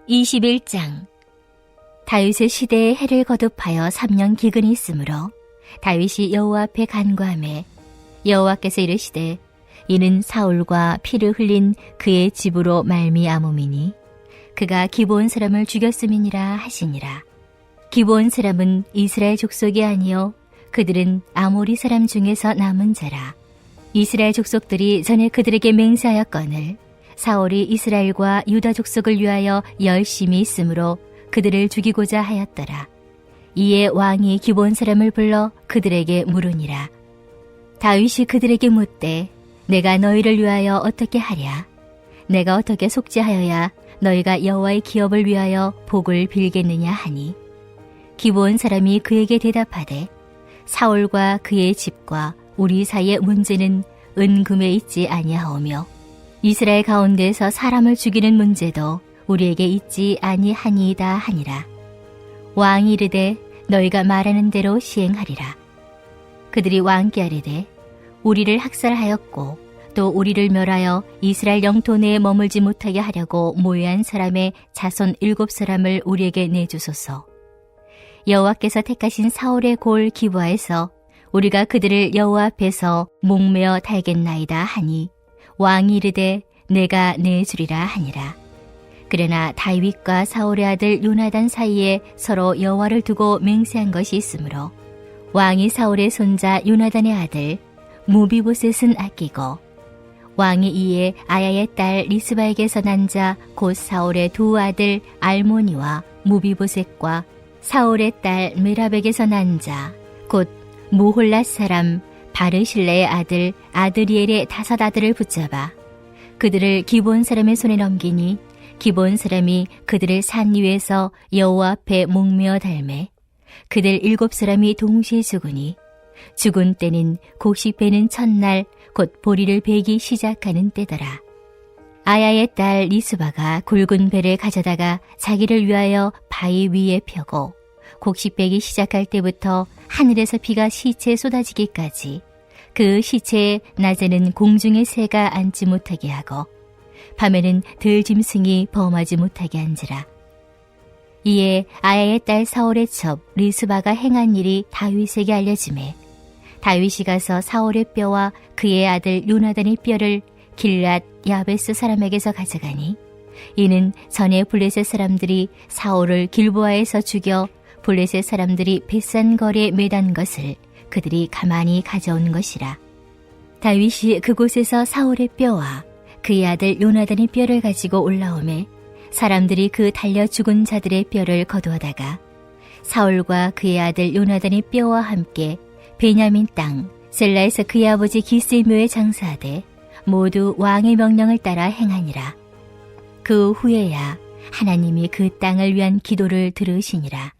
21장. 다윗의 시대에 해를 거듭하여 3년 기근이 있으므로 다윗이 여호와 앞에 간구하매 여호와께서 이르시되 이는 사울과 피를 흘린 그의 집으로 말미암음이니 그가 기브온 사람을 죽였음이니라 하시니라. 기브온 사람은 이스라엘 족속이 아니요 그들은 아모리 사람 중에서 남은 자라. 이스라엘 족속들이 전에 그들에게 맹세하였거늘 사울이 이스라엘과 유다 족속을 위하여 열심히 있으므로 그들을 죽이고자 하였더라. 이에 왕이 기브온 사람을 불러 그들에게 물으니라. 다윗이 그들에게 묻되 내가 너희를 위하여 어떻게 하랴? 내가 어떻게 속죄하여야 너희가 여호와의 기업을 위하여 복을 빌겠느냐 하니 기브온 사람이 그에게 대답하되 사울과 그의 집과 우리 사이의 문제는 은금에 있지 아니하오며 이스라엘 가운데에서 사람을 죽이는 문제도 우리에게 있지 아니하니이다 하니라. 왕이 이르되 너희가 말하는 대로 시행하리라. 그들이 왕께 아뢰되 우리를 학살하였고 또 우리를 멸하여 이스라엘 영토 내에 머물지 못하게 하려고 모의한 사람의 자손 7사람을 우리에게 내주소서. 여호와께서 택하신 사울의 골 기브아에서 우리가 그들을 여호와 앞에서 목매어 달겠나이다 하니 왕이 이르되 내가 내주리라 하니라. 그러나 다윗과 사울의 아들 요나단 사이에 서로 여호와를 두고 맹세한 것이 있으므로 왕이 사울의 손자 요나단의 아들 무비보셋은 아끼고 왕이 이에 아야의 딸 리스바에게서 난 자 곧 사울의 두 아들 알모니와 무비보셋과 사울의 딸 메랍에게서 난 자 곧 무홀랏 사람 바르실레의 아들 아드리엘의 5 아들을 붙잡아 그들을 기브온 사람의 손에 넘기니 기브온 사람이 그들을 산 위에서 여호와 앞에 목매어 달매 그들 7사람이 동시에 죽으니 죽은 때는 곡식 베는 첫날 곧 보리를 베기 시작하는 때더라. 아야의 딸 리스바가 굵은 배를 가져다가 자기를 위하여 바위 위에 펴고 곡식 베기 시작할 때부터 하늘에서 비가 시체에 쏟아지기까지 그 시체에 낮에는 공중의 새가 앉지 못하게 하고 밤에는 들짐승이 범하지 못하게 한지라. 이에 아야의 딸 사울의 첩 리스바가 행한 일이 다윗에게 알려지매 다윗이 가서 사울의 뼈와 그의 아들 요나단의 뼈를 길랏 야베스 사람에게서 가져가니 이는 전에 블레셋 사람들이 사울을 길보아에서 죽여 블레셋 사람들이 벳산 거리에 매단 것을 그들이 가만히 가져온 것이라. 다윗이 그곳에서 사울의 뼈와 그의 아들 요나단의 뼈를 가지고 올라오매 사람들이 그 달려 죽은 자들의 뼈를 거두어다가 사울과 그의 아들 요나단의 뼈와 함께 베냐민 땅 셀라에서 그의 아버지 기스의 묘에 장사하되 모두 왕의 명령을 따라 행하니라. 그 후에야 하나님이 그 땅을 위한 기도를 들으시니라.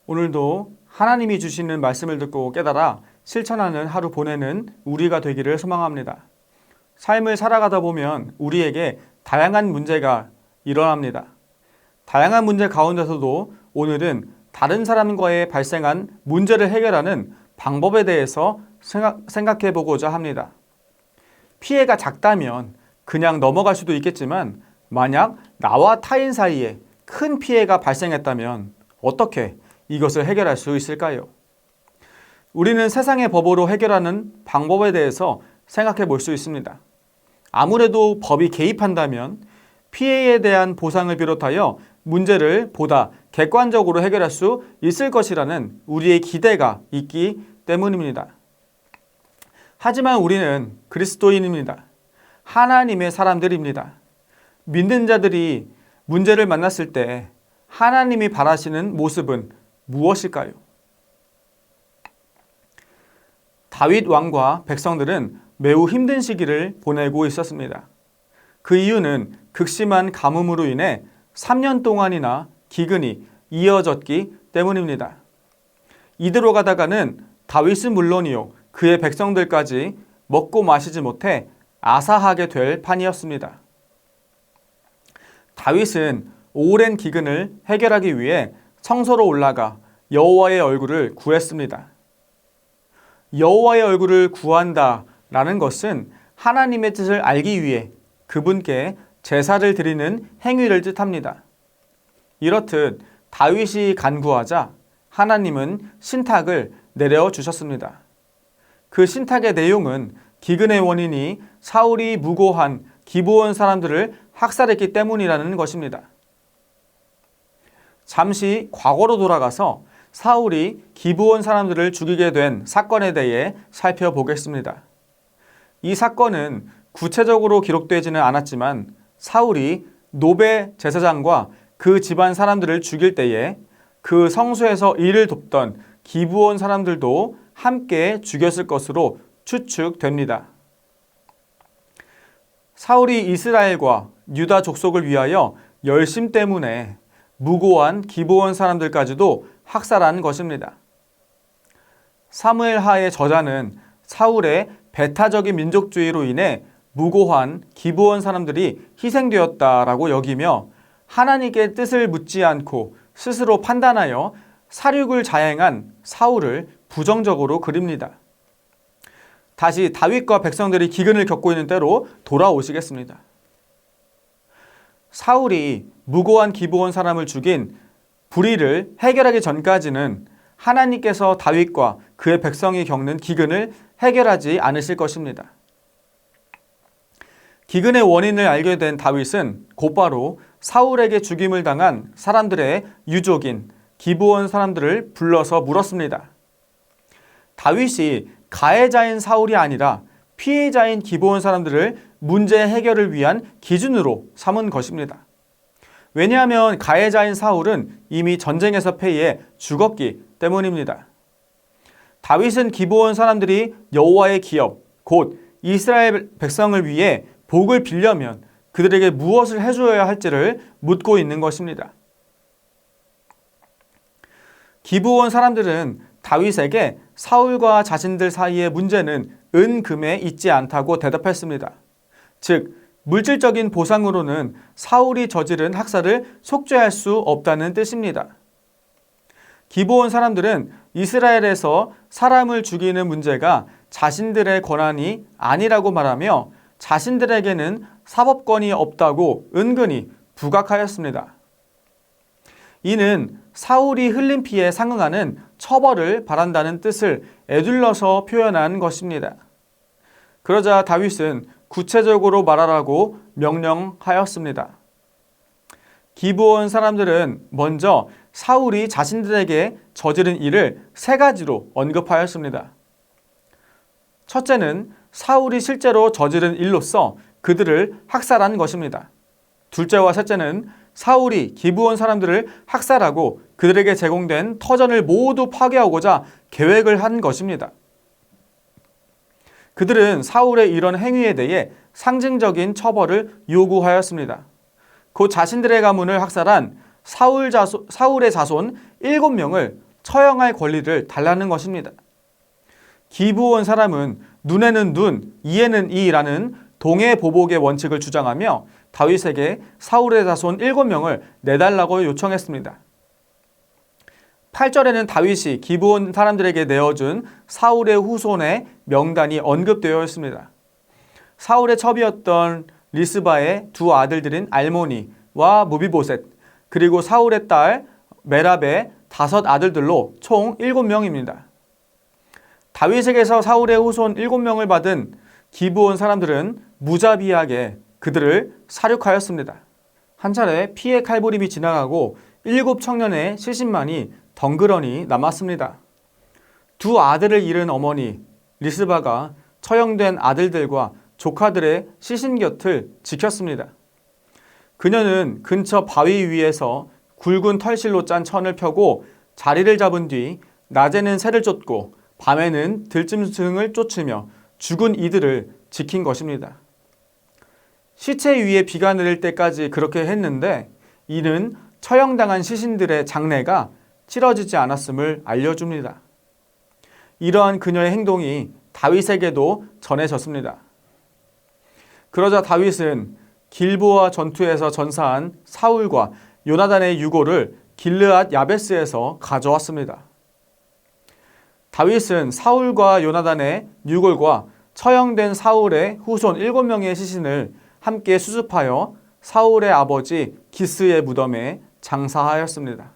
오늘도 하나님이 주시는 말씀을 듣고 깨달아 실천하는 하루 보내는 우리가 되기를 소망합니다. 삶을 살아가다 보면 우리에게 다양한 문제가 일어납니다. 다양한 문제 가운데서도 오늘은 다른 사람과의 발생한 문제를 해결하는 방법에 대해서 생각해 보고자 합니다. 피해가 작다면 그냥 넘어갈 수도 있겠지만 만약 나와 타인 사이에 큰 피해가 발생했다면 어떻게 이것을 해결할 수 있을까요? 우리는 세상의 법으로 해결하는 방법에 대해서 생각해 볼 수 있습니다. 아무래도 법이 개입한다면 피해에 대한 보상을 비롯하여 문제를 보다 객관적으로 해결할 수 있을 것이라는 우리의 기대가 있기 때문입니다. 하지만 우리는 그리스도인입니다. 하나님의 사람들입니다. 믿는 자들이 문제를 만났을 때 하나님이 바라시는 모습은 무엇일까요? 다윗 왕과 백성들은 매우 힘든 시기를 보내고 있었습니다. 그 이유는 극심한 가뭄으로 인해 3년 동안이나 기근이 이어졌기 때문입니다. 이대로 가다가는 다윗은 물론이요 그의 백성들까지 먹고 마시지 못해 아사하게 될 판이었습니다. 다윗은 오랜 기근을 해결하기 위해 성소로 올라가 여호와의 얼굴을 구했습니다. 여호와의 얼굴을 구한다라는 것은 하나님의 뜻을 알기 위해 그분께 제사를 드리는 행위를 뜻합니다. 이렇듯 다윗이 간구하자 하나님은 신탁을 내려주셨습니다. 그 신탁의 내용은 기근의 원인이 사울이 무고한 기브온 사람들을 학살했기 때문이라는 것입니다. 잠시 과거로 돌아가서 사울이 기브온 사람들을 죽이게 된 사건에 대해 살펴보겠습니다. 이 사건은 구체적으로 기록되지는 않았지만 사울이 노베 제사장과 그 집안 사람들을 죽일 때에 그 성소에서 일을 돕던 기브온 사람들도 함께 죽였을 것으로 추측됩니다. 사울이 이스라엘과 유다 족속을 위하여 열심 때문에 무고한 기브온 사람들까지도 학살한 것입니다. 사무엘하의 저자는 사울의 배타적인 민족주의로 인해 무고한 기브온 사람들이 희생되었다라고 여기며 하나님께 뜻을 묻지 않고 스스로 판단하여 살육을 자행한 사울을 부정적으로 그립니다. 다시 다윗과 백성들이 기근을 겪고 있는 때로 돌아오시겠습니다. 사울이 무고한 기브온 사람을 죽인 불의를 해결하기 전까지는 하나님께서 다윗과 그의 백성이 겪는 기근을 해결하지 않으실 것입니다. 기근의 원인을 알게 된 다윗은 곧바로 사울에게 죽임을 당한 사람들의 유족인 기브온 사람들을 불러서 물었습니다. 다윗이 가해자인 사울이 아니라 피해자인 기브온 사람들을 문제 해결을 위한 기준으로 삼은 것입니다. 왜냐하면 가해자인 사울은 이미 전쟁에서 패해 죽었기 때문입니다. 다윗은 기브온 사람들이 여호와의 기업, 곧 이스라엘 백성을 위해 복을 빌려면 그들에게 무엇을 해줘야 할지를 묻고 있는 것입니다. 기브온 사람들은 다윗에게 사울과 자신들 사이의 문제는 은금에 있지 않다고 대답했습니다. 즉, 물질적인 보상으로는 사울이 저지른 학살을 속죄할 수 없다는 뜻입니다. 기브온 사람들은 이스라엘에서 사람을 죽이는 문제가 자신들의 권한이 아니라고 말하며 자신들에게는 사법권이 없다고 은근히 부각하였습니다. 이는 사울이 흘린 피에 상응하는 처벌을 바란다는 뜻을 에둘러서 표현한 것입니다. 그러자 다윗은 구체적으로 말하라고 명령하였습니다. 기브온 사람들은 먼저 사울이 자신들에게 저지른 일을 세 가지로 언급하였습니다. 첫째는 사울이 실제로 저지른 일로서 그들을 학살한 것입니다. 둘째와 셋째는 사울이 기브온 사람들을 학살하고 그들에게 제공된 터전을 모두 파괴하고자 계획을 한 것입니다. 그들은 사울의 이런 행위에 대해 상징적인 처벌을 요구하였습니다. 곧 자신들의 가문을 학살한 사울의 자손 7명을 처형할 권리를 달라는 것입니다. 기브온 사람은 눈에는 눈, 이에는 이라는 동해보복의 원칙을 주장하며 다윗에게 사울의 자손 7명을 내달라고 요청했습니다. 8절에는 다윗이 기브온 사람들에게 내어준 사울의 후손의 명단이 언급되어 있습니다. 사울의 첩이었던 리스바의 두 아들들인 알모니와 무비보셋, 그리고 사울의 딸 메랍의 5 아들들로 총 7명입니다. 다윗에게서 사울의 후손 7명을 받은 기브온 사람들은 무자비하게 그들을 살육하였습니다. 한 차례 피의 칼부림이 지나가고 7 청년의 시신만이 덩그러니 남았습니다. 2 아들을 잃은 어머니 리스바가 처형된 아들들과 조카들의 시신 곁을 지켰습니다. 그녀는 근처 바위 위에서 굵은 털실로 짠 천을 펴고 자리를 잡은 뒤 낮에는 새를 쫓고 밤에는 들짐승을 쫓으며 죽은 이들을 지킨 것입니다. 시체 위에 비가 내릴 때까지 그렇게 했는데 이는 처형당한 시신들의 장례가 치러지지 않았음을 알려줍니다. 이러한 그녀의 행동이 다윗에게도 전해졌습니다. 그러자 다윗은 길보아 전투에서 전사한 사울과 요나단의 유골을 길르앗 야베스에서 가져왔습니다. 다윗은 사울과 요나단의 유골과 처형된 사울의 후손 7명의 시신을 함께 수습하여 사울의 아버지 기스의 무덤에 장사하였습니다.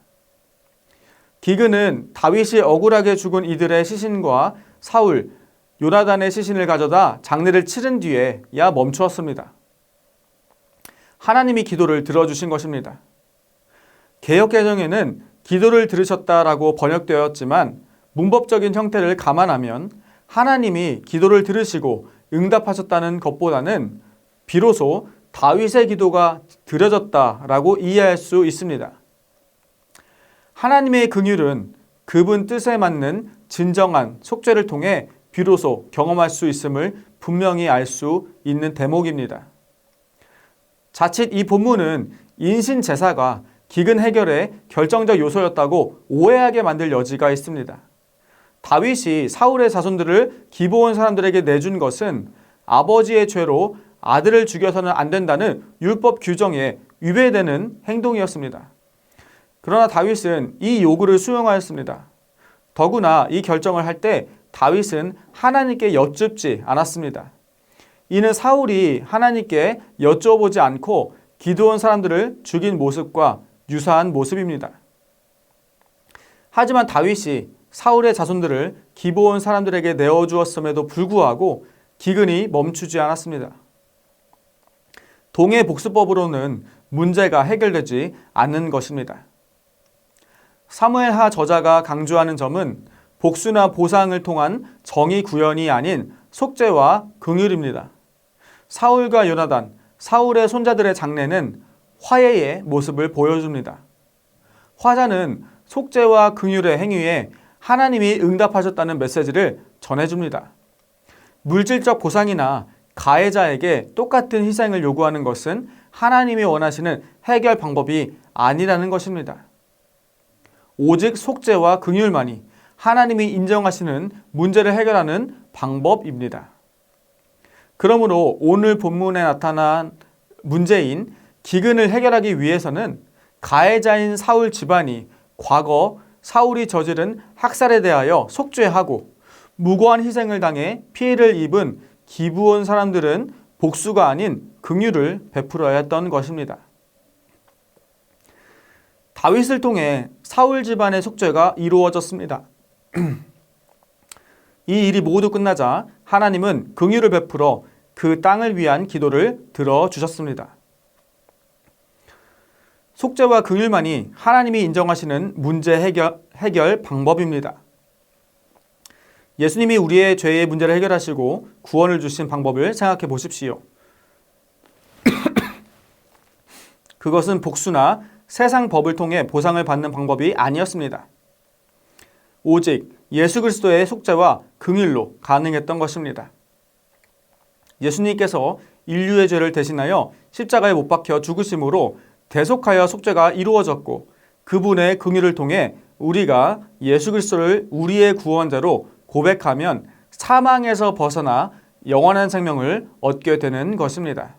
기근은 다윗이 억울하게 죽은 이들의 시신과 사울, 요나단의 시신을 가져다 장례를 치른 뒤에야 멈추었습니다. 하나님이 기도를 들어주신 것입니다. 개역개정에는 기도를 들으셨다라고 번역되었지만 문법적인 형태를 감안하면 하나님이 기도를 들으시고 응답하셨다는 것보다는 비로소 다윗의 기도가 들어졌다라고 이해할 수 있습니다. 하나님의 긍휼은 그분 뜻에 맞는 진정한 속죄를 통해 비로소 경험할 수 있음을 분명히 알 수 있는 대목입니다. 자칫 이 본문은 인신 제사가 기근 해결의 결정적 요소였다고 오해하게 만들 여지가 있습니다. 다윗이 사울의 자손들을 기브온 사람들에게 내준 것은 아버지의 죄로 아들을 죽여서는 안 된다는 율법 규정에 위배되는 행동이었습니다. 그러나 다윗은 이 요구를 수용하였습니다. 더구나 이 결정을 할 때 다윗은 하나님께 여쭙지 않았습니다. 이는 사울이 하나님께 여쭈어보지 않고 기드온 사람들을 죽인 모습과 유사한 모습입니다. 하지만 다윗이 사울의 자손들을 기브온 사람들에게 내어주었음에도 불구하고 기근이 멈추지 않았습니다. 동해 복수법으로는 문제가 해결되지 않는 것입니다. 사무엘하 저자가 강조하는 점은 복수나 보상을 통한 정의 구현이 아닌 속죄와 긍휼입니다. 사울과 요나단, 사울의 손자들의 장례는 화해의 모습을 보여줍니다. 화자는 속죄와 긍휼의 행위에 하나님이 응답하셨다는 메시지를 전해줍니다. 물질적 보상이나 가해자에게 똑같은 희생을 요구하는 것은 하나님이 원하시는 해결 방법이 아니라는 것입니다. 오직 속죄와 긍휼만이 하나님이 인정하시는 문제를 해결하는 방법입니다. 그러므로 오늘 본문에 나타난 문제인 기근을 해결하기 위해서는 가해자인 사울 집안이 과거 사울이 저지른 학살에 대하여 속죄하고 무고한 희생을 당해 피해를 입은 기브온 사람들은 복수가 아닌 긍휼을 베풀어야 했던 것입니다. 다윗을 통해 사울 집안의 속죄가 이루어졌습니다. 이 일이 모두 끝나자 하나님은 긍휼을 베풀어 그 땅을 위한 기도를 들어주셨습니다. 속죄와 긍휼만이 하나님이 인정하시는 문제 해결 방법입니다. 예수님이 우리의 죄의 문제를 해결하시고 구원을 주신 방법을 생각해 보십시오. 그것은 복수나 세상 법을 통해 보상을 받는 방법이 아니었습니다. 오직 예수 그리스도의 속죄와 긍휼로 가능했던 것입니다. 예수님께서 인류의 죄를 대신하여 십자가에 못 박혀 죽으심으로 대속하여 속죄가 이루어졌고 그분의 긍휼을 통해 우리가 예수 그리스도를 우리의 구원자로 고백하면 사망에서 벗어나 영원한 생명을 얻게 되는 것입니다.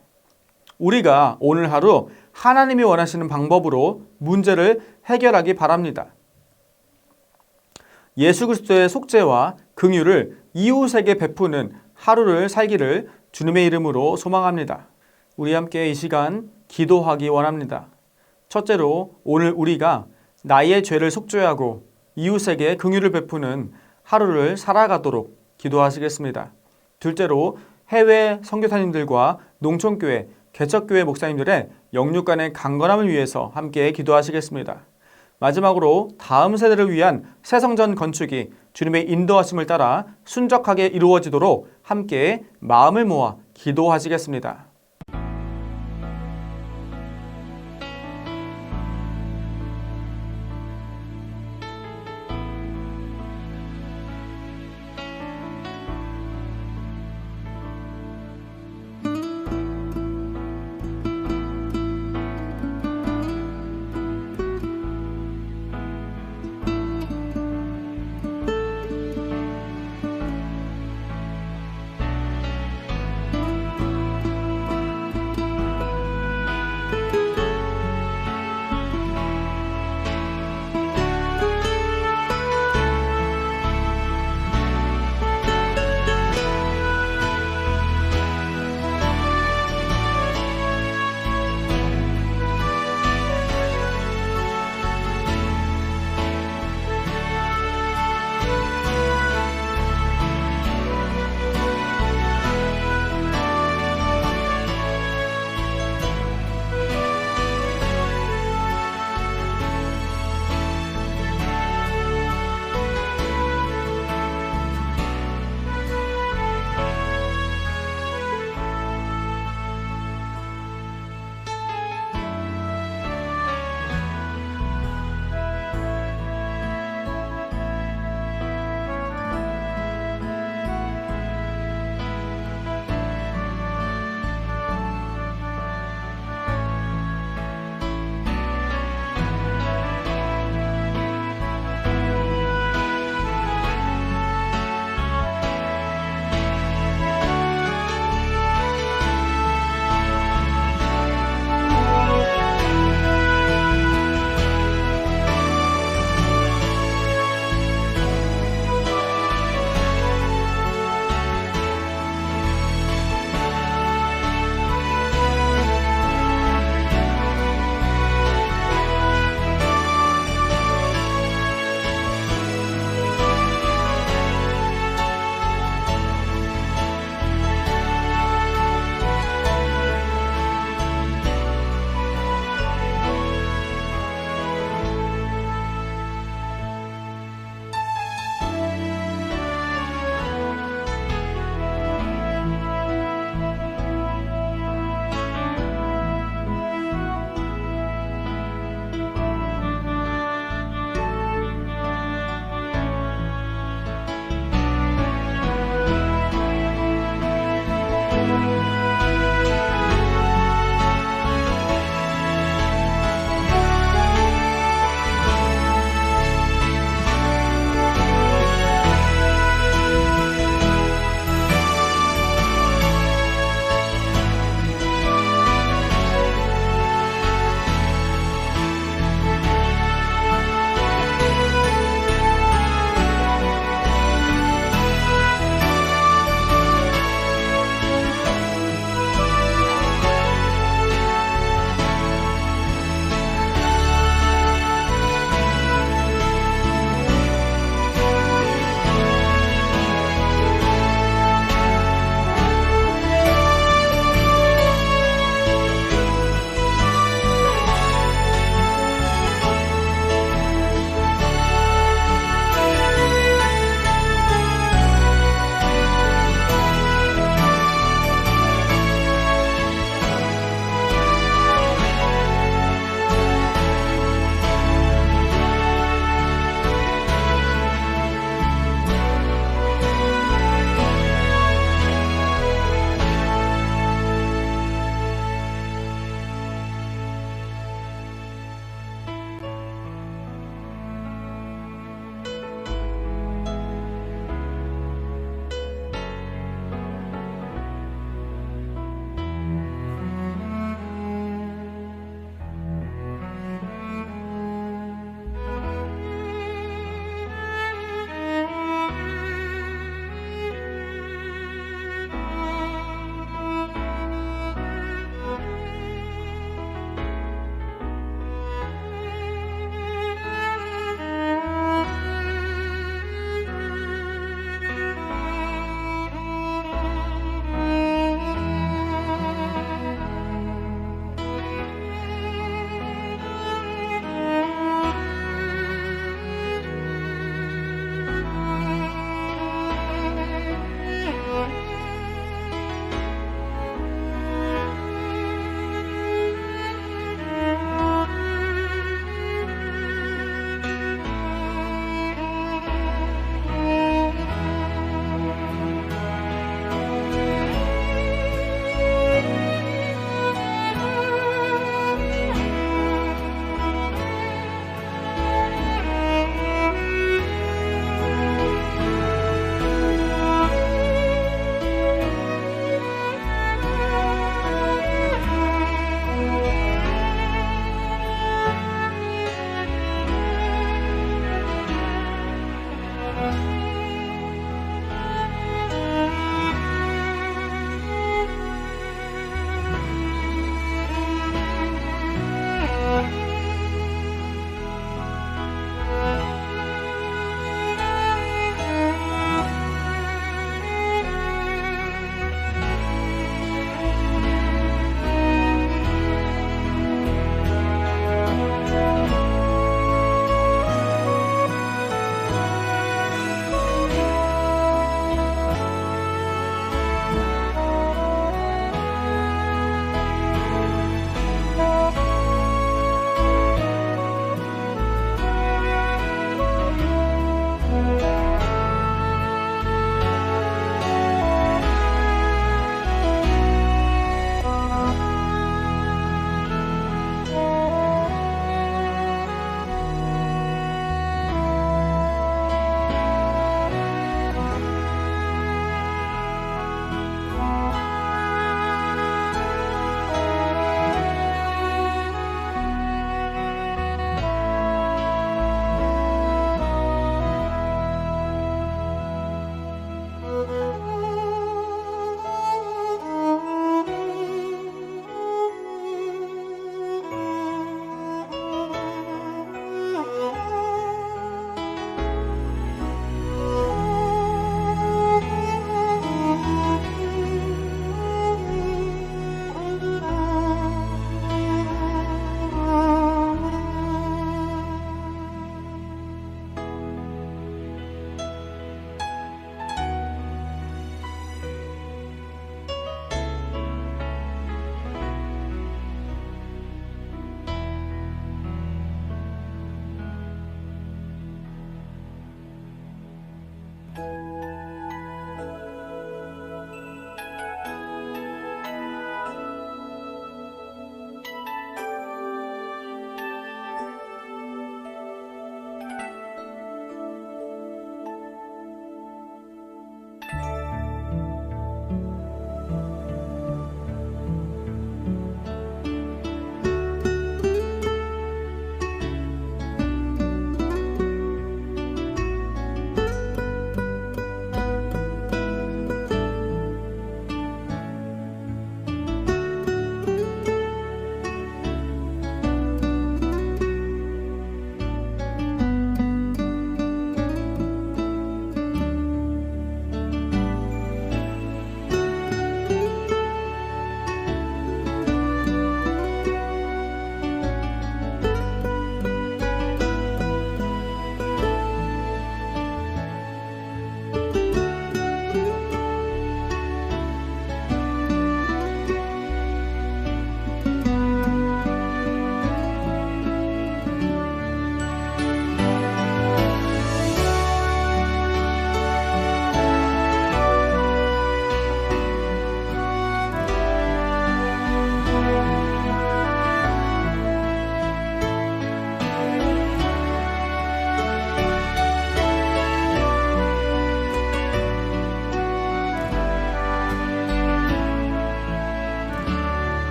우리가 오늘 하루 하나님이 원하시는 방법으로 문제를 해결하기 바랍니다. 예수 그리스도의 속죄와 긍휼을 이웃에게 베푸는 하루를 살기를 주님의 이름으로 소망합니다. 우리 함께 이 시간 기도하기 원합니다. 첫째로 오늘 우리가 나의 죄를 속죄하고 이웃에게 긍휼을 베푸는 하루를 살아가도록 기도하시겠습니다. 둘째로 해외 선교사님들과 농촌교회, 개척교회 목사님들의 영육 간의 강건함을 위해서 함께 기도하시겠습니다. 마지막으로 다음 세대를 위한 새 성전 건축이 주님의 인도하심을 따라 순적하게 이루어지도록 함께 마음을 모아 기도하시겠습니다.